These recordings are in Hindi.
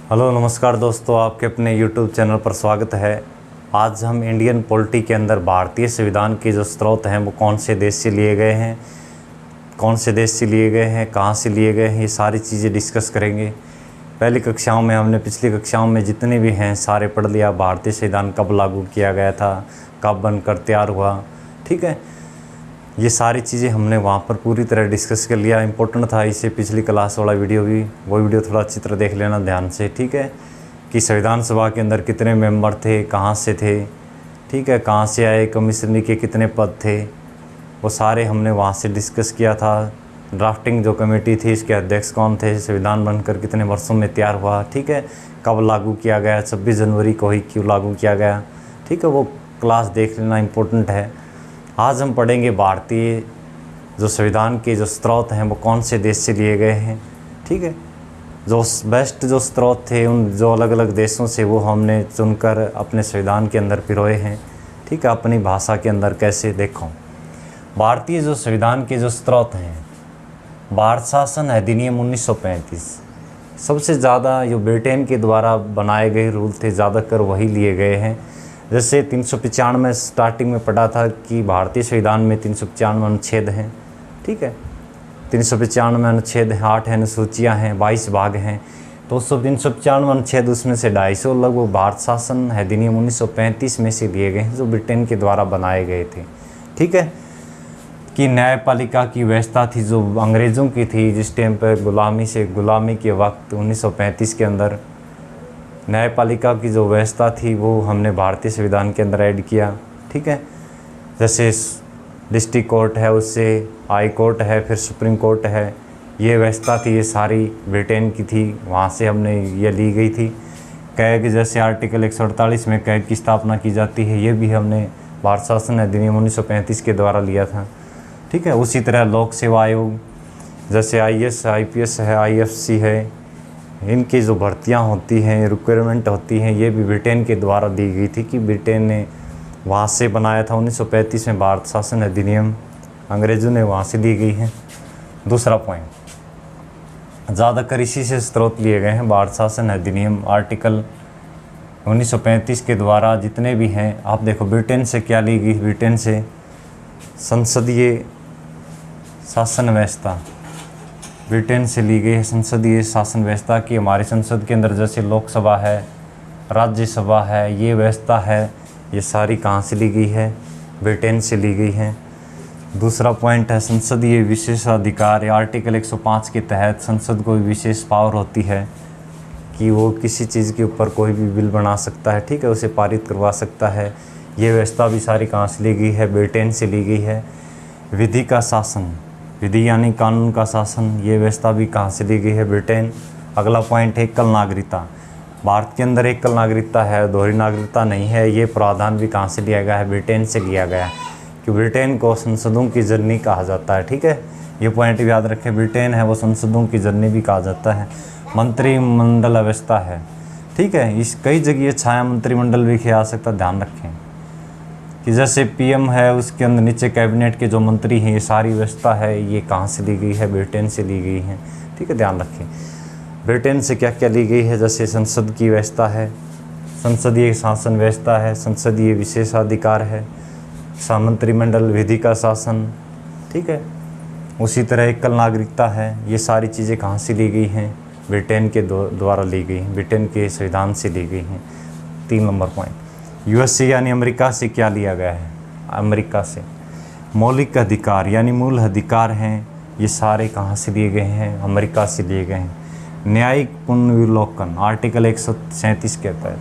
हेलो नमस्कार दोस्तों, आपके अपने यूट्यूब चैनल पर स्वागत है। आज हम इंडियन पॉलिटी के अंदर भारतीय संविधान के जो स्रोत हैं वो कौन से देश से लिए गए हैं, कहाँ से लिए गए हैं, ये सारी चीज़ें डिस्कस करेंगे। पिछली कक्षाओं में जितने भी हैं सारे पढ़ लिया। भारतीय संविधान कब लागू किया गया था, कब बनकर तैयार हुआ, ठीक है, ये सारी चीज़ें हमने वहाँ पर पूरी तरह डिस्कस कर लिया। इम्पोर्टेंट था इससे पिछली क्लास वाला वीडियो भी, वो वीडियो थोड़ा अच्छी तरह देख लेना ध्यान से, ठीक है, कि संविधान सभा के अंदर कितने मेंबर थे, कहाँ से थे, ठीक है, कहाँ से आए, कमीशनरी के कितने पद थे, वो सारे हमने वहाँ से डिस्कस किया था। ड्राफ्टिंग जो कमेटी थी इसके अध्यक्ष कौन थे, संविधान बनकर कितने वर्षों में तैयार हुआ, ठीक है, कब लागू किया गया, 26 जनवरी को ही क्यों लागू किया गया, ठीक है, वो क्लास देख लेना इम्पोर्टेंट है। आज हम पढ़ेंगे भारतीय जो संविधान के जो स्रोत हैं वो कौन से देश से लिए गए हैं, ठीक है, जो बेस्ट जो स्रोत थे उन जो अलग अलग देशों से वो हमने चुनकर अपने संविधान के अंदर पिरोए हैं, ठीक है, अपनी भाषा के अंदर कैसे देखो। भारतीय जो संविधान के जो स्रोत हैं, भारत शासन अधिनियम 1935 सबसे ज़्यादा जो ब्रिटेन के द्वारा बनाए गए रूल थे ज़्यादातर वही लिए गए हैं। जैसे 395 स्टार्टिंग में पढ़ा था कि भारतीय संविधान में 395 अनुच्छेद हैं, ठीक है, 395 अनुच्छेद हैं, 8 अनुसूचियाँ हैं, 22 भाग हैं, तो 395 अनुच्छेद उसमें से 250 लगभग भारत शासन अधिनियम 1935 में से लिए गए हैं जो ब्रिटेन के द्वारा बनाए गए थे, ठीक है, कि न्यायपालिका की व्यवस्था थी जो अंग्रेज़ों की थी जिस टाइम पर गुलामी के वक्त 1935 के अंदर न्यायपालिका की जो व्यवस्था थी वो हमने भारतीय संविधान के अंदर ऐड किया, ठीक है, जैसे डिस्ट्रिक्ट कोर्ट है, उससे हाई कोर्ट है, फिर सुप्रीम कोर्ट है, ये व्यवस्था थी, ये सारी ब्रिटेन की थी, वहाँ से हमने ये ली गई थी। कैग जैसे आर्टिकल 148 में कैग की स्थापना की जाती है, ये भी हमने भारत शासन अधिनियम 1935 के द्वारा लिया था, ठीक है। उसी तरह लोक सेवा आयोग जैसे IAS IPS है, IFC है, इनकी जो भर्तियां होती हैं, रिक्वायरमेंट होती हैं, ये भी ब्रिटेन के द्वारा दी गई थी कि ब्रिटेन ने वहाँ से बनाया था 1935 में भारत शासन अधिनियम, अंग्रेज़ों ने वहाँ से दी गई है। दूसरा पॉइंट, ज़्यादातर इसी से स्रोत लिए गए हैं, भारत शासन अधिनियम आर्टिकल 1935 के द्वारा जितने भी हैं। आप देखो ब्रिटेन से क्या ली गई, ब्रिटेन से संसदीय शासन व्यवस्था, ब्रिटेन से ली गई है संसदीय शासन व्यवस्था की। हमारी संसद के अंदर जैसे लोकसभा है, राज्यसभा है, ये व्यवस्था है, ये सारी कहाँ से ली गई है, ब्रिटेन से ली गई है। दूसरा पॉइंट है संसदीय विशेषाधिकार, आर्टिकल 105 के तहत संसद को विशेष पावर होती है कि वो किसी चीज़ के ऊपर कोई भी बिल बना सकता है, ठीक है, उसे पारित करवा सकता है। ये व्यवस्था भी सारी कहाँ से ली गई है, ब्रिटेन से ली गई है। विधि का शासन, विधि यानी कानून का शासन, ये व्यवस्था भी कहाँ से ली गई है, ब्रिटेन। अगला पॉइंट है एकल नागरिकता, भारत के अंदर एकल नागरिकता है, दोहरी नागरिकता नहीं है, ये प्रावधान भी कहाँ से लिया गया है, ब्रिटेन से लिया गया है, कि ब्रिटेन को संसदों की जननी कहा जाता है, ठीक है, ये पॉइंट भी याद रखें, ब्रिटेन है वो संसदों की जननी भी कहा जाता है। मंत्रिमंडल व्यवस्था है, ठीक है, इस कई जगह छाया मंत्रिमंडल भी किया जा सकता, ध्यान रखें कि जैसे PM है उसके अंदर नीचे कैबिनेट के जो मंत्री हैं, ये सारी व्यवस्था है, ये कहाँ से ली गई है, ब्रिटेन से ली गई है, ठीक है, ध्यान रखें। ब्रिटेन से क्या क्या ली गई है, जैसे संसद की व्यवस्था है, संसदीय शासन व्यवस्था है, संसदीय विशेषाधिकार है, मंत्रिमंडल, विधि का शासन, ठीक है, उसी तरह एकल नागरिकता है, ये सारी चीज़ें कहाँ से ली गई हैं, ब्रिटेन के द्वारा ली गई हैं, ब्रिटेन के संविधान से ली गई हैं। 3 नंबर पॉइंट, USA यानी अमेरिका से क्या लिया गया है, अमेरिका से मौलिक अधिकार यानी मूल अधिकार हैं, ये सारे कहाँ से लिए गए हैं, अमेरिका से लिए गए हैं। न्यायिक पुनर्विलोकन आर्टिकल 137 के तहत,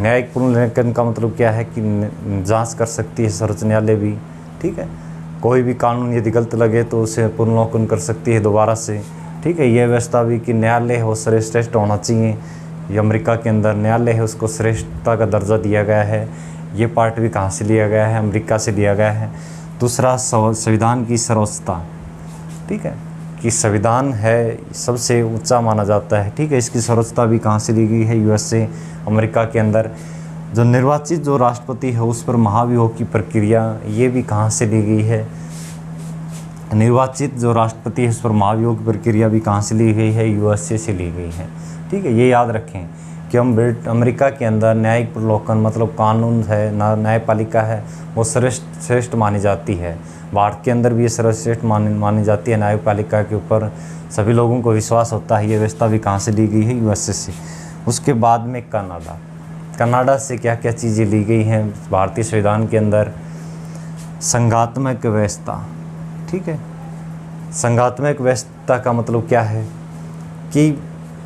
न्यायिक पुनर्विलोकन का मतलब क्या है कि जांच कर सकती है सर्वोच्च न्यायालय भी, ठीक है, कोई भी कानून यदि गलत लगे तो उसे पुनर्विलोकन कर सकती है दोबारा से, ठीक है। यह व्यवस्था भी कि न्यायालय हो श्रेष्ठ होना चाहिए, ये अमेरिका के अंदर न्यायालय है उसको श्रेष्ठता का दर्जा दिया गया है, ये पार्ट भी कहाँ से लिया गया है, अमेरिका से लिया गया है। दूसरा संविधान की सर्वोच्चता, ठीक है, कि संविधान है सबसे ऊंचा माना जाता है, ठीक है, इसकी सर्वोच्चता भी कहाँ से ली गई है, USA अमेरिका के अंदर। जो निर्वाचित जो राष्ट्रपति है उस पर महाभियोग की प्रक्रिया, ये भी कहाँ से ली गई है, निर्वाचित जो राष्ट्रपति है, इस पर महाभियोग प्रक्रिया भी कहाँ से ली गई है? यूएसए से ली गई है। ठीक है, ये याद रखें कि अमेरिका के अंदर न्यायिक प्रलोभन मतलब कानून है, न्यायपालिका है, वो श्रेष्ठ मानी जाती है। भारत के अंदर भी ये सर्वश्रेष्ठ मानी जाती है न्यायपालिका के ऊपर, सभी लोगों को विश्वास होता है। ये व्यवस्था भी कहाँ से ली गई है? यूएसए से। उसके बाद में कनाडा से क्या क्या चीज़ें ली गई हैं भारतीय संविधान के अंदर? संघात्मक व्यवस्था। ठीक है, संघात्मक व्यवस्था का मतलब क्या है कि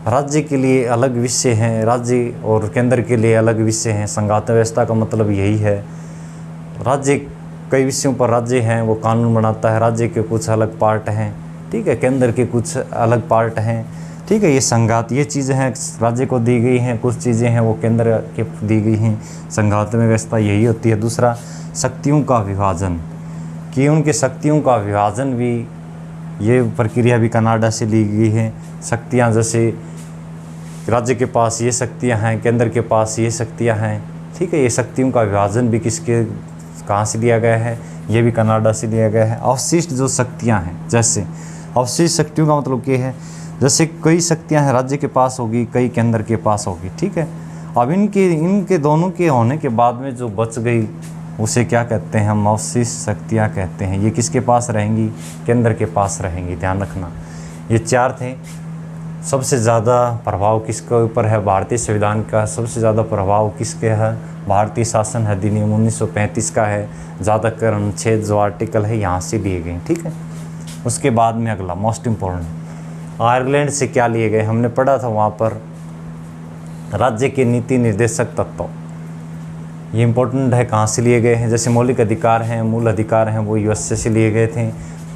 राज्य के लिए अलग विषय हैं, राज्य और केंद्र के लिए अलग विषय हैं। संघात्मक व्यवस्था का मतलब यही है, राज्य कई विषयों पर राज्य हैं, वो कानून बनाता है, राज्य के कुछ अलग पार्ट हैं, ठीक है, केंद्र के कुछ अलग पार्ट हैं। ठीक है, ये संघात, ये चीज़ें हैं राज्य को दी गई हैं, कुछ चीज़ें हैं वो केंद्र के दी गई हैं। संघात्मक व्यवस्था यही होती है। दूसरा, शक्तियों का विभाजन, कि उनके शक्तियों का विभाजन भी, ये प्रक्रिया भी कनाडा से ली गई है। शक्तियाँ जैसे राज्य के पास ये शक्तियाँ हैं, केंद्र के पास ये शक्तियाँ हैं। ठीक है, ये शक्तियों का विभाजन भी कहाँ से लिया गया है? ये भी कनाडा से लिया गया है। अवशिष्ट जो शक्तियाँ हैं, जैसे अवशिष्ट शक्तियों का मतलब क्या है? जैसे कई शक्तियाँ हैं राज्य के पास होगी, कई केंद्र के पास होगी। ठीक है, अब इनके दोनों के होने के बाद में जो बच गई उसे क्या कहते हैं? हम अवशिष्ट शक्तियाँ कहते हैं। ये किसके पास रहेंगी? केंद्र के पास रहेंगी, ध्यान रखना। ये चार थे। सबसे ज़्यादा प्रभाव किसके ऊपर है? भारतीय संविधान का सबसे ज़्यादा प्रभाव किसके है? भारतीय शासन अधिनियम 1935 का है। ज़्यादातर अनुच्छेद जो आर्टिकल है यहाँ से लिए गए। ठीक है, उसके बाद में अगला मोस्ट इम्पोर्टेंट, आयरलैंड से क्या लिए गए? हमने पढ़ा था वहाँ पर राज्य के नीति निर्देशक तत्व, ये इम्पोर्टेंट है, कहाँ से लिए गए हैं? जैसे मौलिक अधिकार हैं, मूल अधिकार हैं, वो यूएसए से लिए गए थे।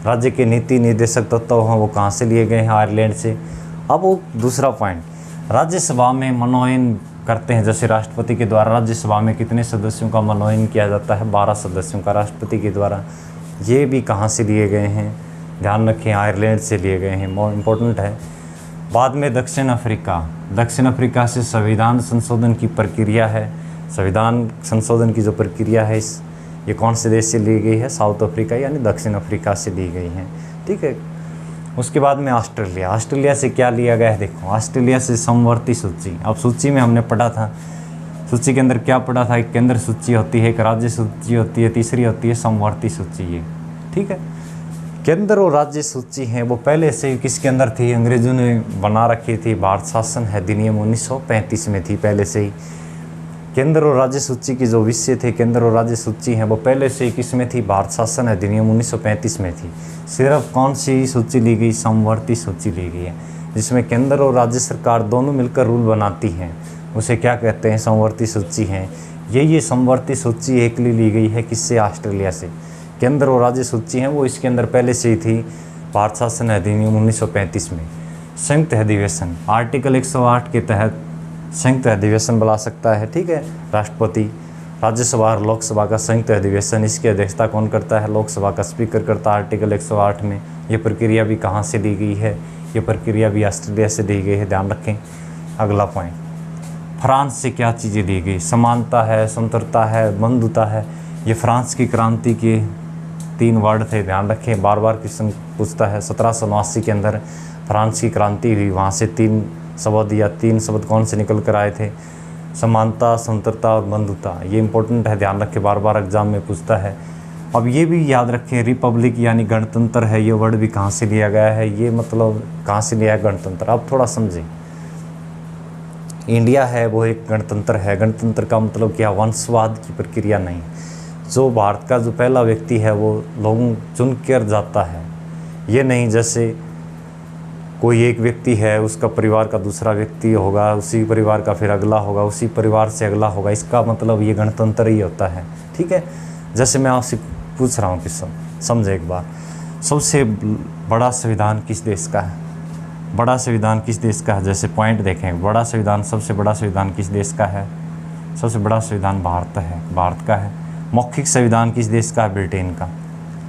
राज्य के नीति निर्देशक तत्व हैं, वो कहाँ से लिए गए हैं? आयरलैंड से। अब वो दूसरा पॉइंट, राज्यसभा में मनोनयन करते हैं, जैसे राष्ट्रपति के द्वारा राज्यसभा में कितने सदस्यों का मनोनयन किया जाता है? 12 सदस्यों का राष्ट्रपति के द्वारा। ये भी कहाँ से लिए गए हैं? ध्यान रखें, आयरलैंड से लिए गए हैं, मोर इम्पोर्टेंट है। बाद में दक्षिण अफ्रीका से संविधान संशोधन की प्रक्रिया है। संविधान संशोधन की जो प्रक्रिया है ये कौन से देश से ली गई है? साउथ अफ्रीका यानी दक्षिण अफ्रीका से ली गई है। ठीक है, उसके बाद में ऑस्ट्रेलिया से क्या लिया गया है? देखो, ऑस्ट्रेलिया से समवर्ती सूची। अब सूची में हमने पढ़ा था, सूची के अंदर क्या पढ़ा था? एक केंद्र सूची होती है, एक राज्य सूची होती है, तीसरी होती है समवर्ती सूची। ये ठीक है, केंद्र और राज्य सूची हैं वो पहले से ही किसके अंदर थी? अंग्रेजों ने बना रखी थी, भारत शासन अधिनियम 1935 में थी पहले से ही। केंद्र और राज्य सूची की जो विषय थे, केंद्र और राज्य सूची हैं वो पहले से ही किस में थी? भारत शासन अधिनियम 1935 में थी। सिर्फ कौन सी सूची ली गई? समवर्ती सूची ली गई है, जिसमें केंद्र और राज्य सरकार दोनों मिलकर रूल बनाती हैं, उसे क्या कहते हैं? समवर्ती सूची हैं। ये समवर्ती सूची एक ली गई है किससे? ऑस्ट्रेलिया से। केंद्र और राज्य सूची हैं वो इसके अंदर पहले से ही थी, भारत शासन अधिनियम 1935 में। संयुक्त अधिवेशन, आर्टिकल 108 के तहत संयुक्त अधिवेशन बुला सकता है। ठीक है, राष्ट्रपति, राज्यसभा और लोकसभा का संयुक्त अधिवेशन, इसकी अध्यक्षता कौन करता है? लोकसभा का स्पीकर करता है, आर्टिकल 108 में। ये प्रक्रिया भी कहाँ से ली गई है? ये प्रक्रिया भी ऑस्ट्रेलिया से ली गई है, ध्यान रखें। अगला पॉइंट, फ्रांस से क्या चीज़ें ली गई? समानता है, स्वतंत्रता है, बंधुता है। ये फ्रांस की क्रांति के 3 वर्ड थे, ध्यान रखें, बार बार क्वेश्चन पूछता है। 1789 के अंदर फ्रांस की क्रांति हुई, वहाँ से 3 शब्द या 3 शब्द कौन से निकल कर आए थे? समानता, स्वतंत्रता और बंधुता। ये इंपॉर्टेंट है, ध्यान रखें, बार बार एग्जाम में पूछता है। अब ये भी याद रखें, रिपब्लिक यानी गणतंत्र है, ये वर्ड भी कहाँ से लिया गया है? ये मतलब कहाँ से लिया है? गणतंत्र। अब थोड़ा समझें, इंडिया है वो एक गणतंत्र है। गणतंत्र का मतलब क्या? वंशवाद की प्रक्रिया नहीं। जो भारत का जो पहला व्यक्ति है वो लोगों चुन कर जाता है, ये नहीं जैसे कोई एक व्यक्ति है, उसका परिवार का दूसरा व्यक्ति होगा, उसी परिवार का फिर अगला होगा, उसी परिवार से अगला होगा। इसका मतलब ये गणतंत्र ही होता है। ठीक है, जैसे मैं आपसे पूछ रहा हूँ कि समझे एक बार, सबसे बड़ा संविधान किस देश का है? बड़ा संविधान किस देश का है? जैसे पॉइंट देखें, बड़ा संविधान, सबसे बड़ा संविधान किस देश का है? सबसे बड़ा संविधान भारत है, भारत का है। मौखिक संविधान किस देश का है? ब्रिटेन का।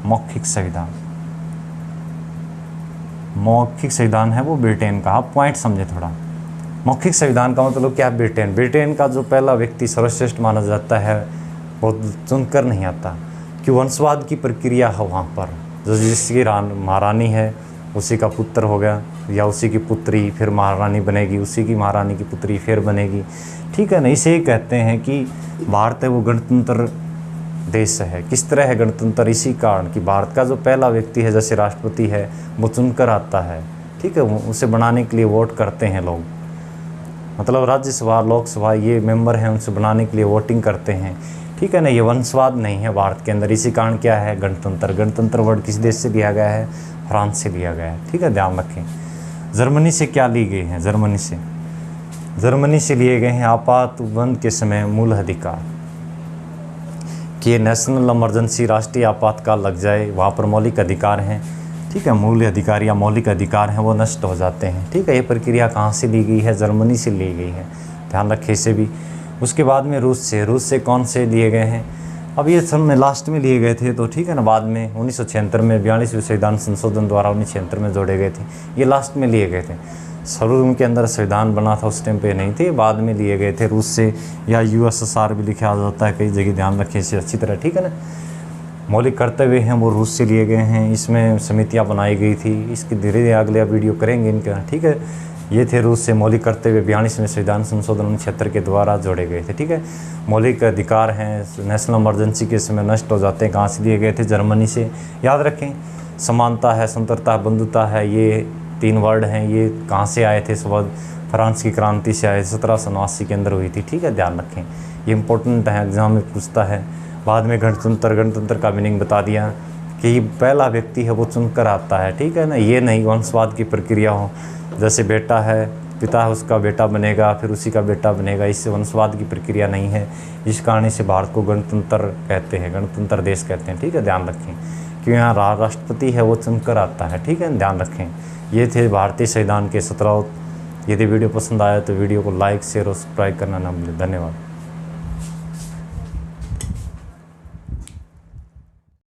मौखिक संविधान है वो ब्रिटेन का। आप पॉइंट समझे थोड़ा। मौखिक संविधान का मतलब क्या? ब्रिटेन का जो पहला व्यक्ति सर्वश्रेष्ठ माना जाता है वो चुनकर नहीं आता, कि वंशवाद की प्रक्रिया है वहाँ पर। जिसकी महारानी है उसी का पुत्र हो गया, या उसी की पुत्री फिर महारानी बनेगी, उसी की महारानी की पुत्री फिर बनेगी, ठीक है ना। इसे ही कहते हैं कि भारत है वो गणतंत्र देश है। किस तरह है गणतंत्र? इसी कारण कि भारत का जो पहला व्यक्ति है, जैसे राष्ट्रपति है, वो चुनकर आता है, ठीक है। उसे बनाने के लिए वोट करते हैं लोग, मतलब राज्यसभा लोकसभा ये मेंबर हैं, उनसे बनाने के लिए वोटिंग करते हैं, ठीक है ना। ये वंशवाद नहीं है भारत के अंदर। इसी कारण क्या है गणतंत्र। गणतंत्र वर्ड किस देश से लिया गया है? फ्रांस से लिया गया है, ठीक है, ध्यान रखें। जर्मनी से क्या ली गई है? जर्मनी से लिए गए हैं आपातबंद के समय मूल अधिकार, कि ये नेशनल इमरजेंसी राष्ट्रीय आपातकाल लग जाए, वहाँ पर मौलिक अधिकार हैं, ठीक है, मूल अधिकार या मौलिक अधिकार हैं वो नष्ट हो जाते हैं, ठीक है। ये प्रक्रिया कहाँ से ली गई है? जर्मनी से ली गई है, ध्यान रखें इसे भी। उसके बाद में रूस से कौन से लिए गए हैं? अब ये सब में लास्ट में लिए गए थे, तो ठीक है ना। बाद में 1976 में 42वें संविधान संशोधन द्वारा 1976 में जोड़े गए थे, ये लास्ट में लिए गए थे। शुरू के अंदर संविधान बना था उस टाइम पे नहीं थे, बाद में लिए गए थे रूस से, या USSR भी लिखा जाता है कई जगह, ध्यान रखें इसे अच्छी तरह, ठीक है ना। मौलिक कर्तव्य हैं वो रूस से लिए गए हैं, इसमें समितियां बनाई गई थी, इसकी धीरे धीरे अगले वीडियो करेंगे इनका, ठीक है। ये थे रूस से मौलिक कर्तव्य 42वें संविधान संशोधन 1976 के द्वारा जोड़े गए थे, ठीक है। मौलिक अधिकार हैं नेशनल इमरजेंसी के समय नष्ट हो जाते हैं, कहाँ से लिए गए थे? जर्मनी से। याद रखें, समानता है, स्वतंत्रता है, बंधुता है, ये 3 वर्ड हैं, ये कहाँ से आए थे? शब्द फ्रांस की क्रांति से आए, 1789 के अंदर हुई थी, ठीक है, ध्यान रखें, ये इंपॉर्टेंट है, एग्जाम में पूछता है। बाद में गणतंत्र का मीनिंग बता दिया कि पहला व्यक्ति है वो चुनकर आता है, ठीक है ना। ये नहीं वंशवाद की प्रक्रिया हो, जैसे बेटा है, पिता है, उसका बेटा बनेगा, फिर उसी का बेटा बनेगा, इससे वंशवाद की प्रक्रिया नहीं है। इस कारण से भारत को गणतंत्र कहते हैं, गणतंत्र देश कहते हैं, ठीक है, ध्यान रखें। क्यों? यहाँ राष्ट्रपति है वो चुनकर आता है, ठीक है, ध्यान रखें। ये थे भारतीय संविधान के 17। यदि वीडियो पसंद आया तो वीडियो को लाइक शेयर और सब्सक्राइब करना ना भूलें। धन्यवाद।